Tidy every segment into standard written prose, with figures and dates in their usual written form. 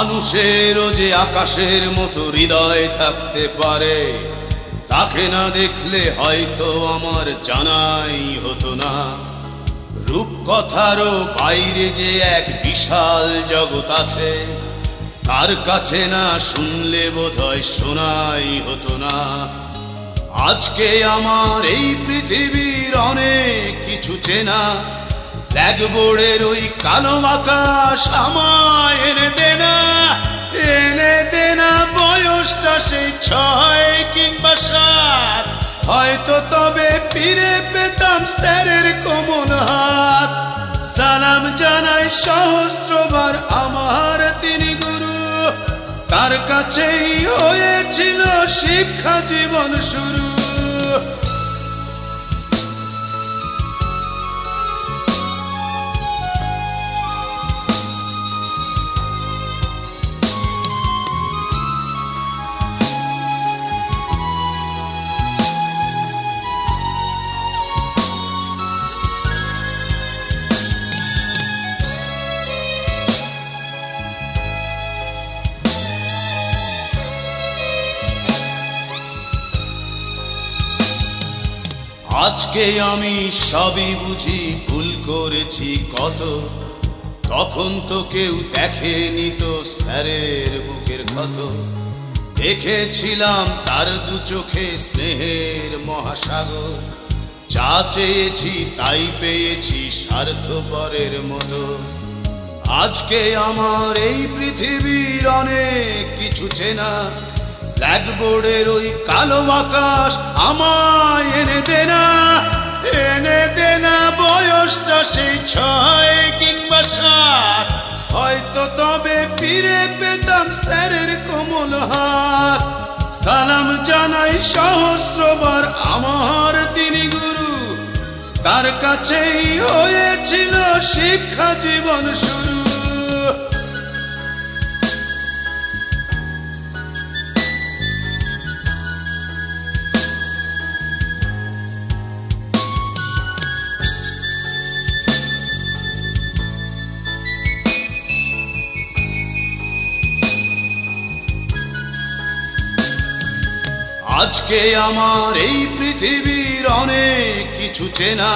মানুষেরও যে আকাশের মতো হৃদয় থাকতে পারে, তাকে না দেখলে হয়তো আমার জানাই হতো না। রূপকথারও বাইরে যে এক বিশাল জগৎ আছে, তার কাছে না শুনলে বোধহয় শোনাই হতো না। আজকে আমার এই পৃথিবীর অনেক কিছু চেনা, ব্ল্যাকবোর্ডের ওই কালো আকাশ আমায় এনে দেনা, এনে দেনা। বয়সটা সেই 6 কিংবা 7, হয়তো তবে ফিরে পেতাম স্যারের কোমল হাত। সালাম জানাই সহস্রবার আমার তিনি গুরু, তার কাছেই হয়েছিল শিক্ষা জীবন শুরু। আজকে আমি সবই বুঝি, ভুল করেছি কত। তখন তো কেউ দেখেনি তো স্যারের বুকের ক্ষত। দেখেছিলাম তার দু চোখে স্নেহের মহাসাগর, যা চেয়েছি তাই পেয়েছি স্বার্থপরের মতো। আজকে আমার এই পৃথিবীর অনেক কিছু চেনা, ব্ল্যাকবোর্ডের ওই কালো আকাশ আমায় এনে দেনা, এনে দেনা। বয়সটা সেই 6 কিংবা 7, হয়তো তবে ফিরে পেতাম স্যারের কোমল হাত। সালাম জানাই সহস্রবার আমার তিনি গুরু, তার কাছেই হয়েছিল শিক্ষা জীবন শুরু। আজকে আমার এই পৃথিবীর অনেক কিছু চেনা,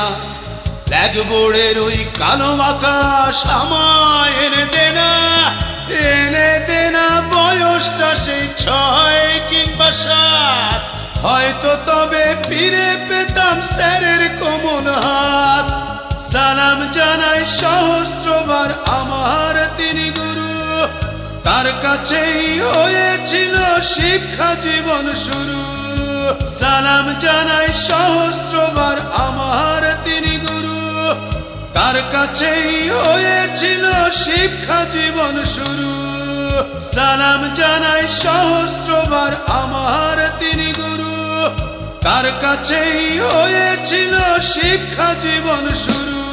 ব্ল্যাকবোর্ডের ওই কালো আকাশ আমায় এনে দেনা, এনে দেনা। বয়সটা সেই 6 কিংবা 7, হয়তো তবে ফিরে পেতাম স্যারের কোমল হাত। সালাম জানাই সহস্রবার আমার তিনি গুরু, তার কাছেই হয়েছিল শিক্ষা জীবন শুরু। সালাম জানাই সহস্রবার আমার তিনি গুরু, তার কাছেই হয়েছিল শিক্ষা জীবন শুরু। সালাম জানাই সহস্রবার আমার তিনি গুরু, তার কাছেই হয়েছিল শিক্ষা জীবন শুরু।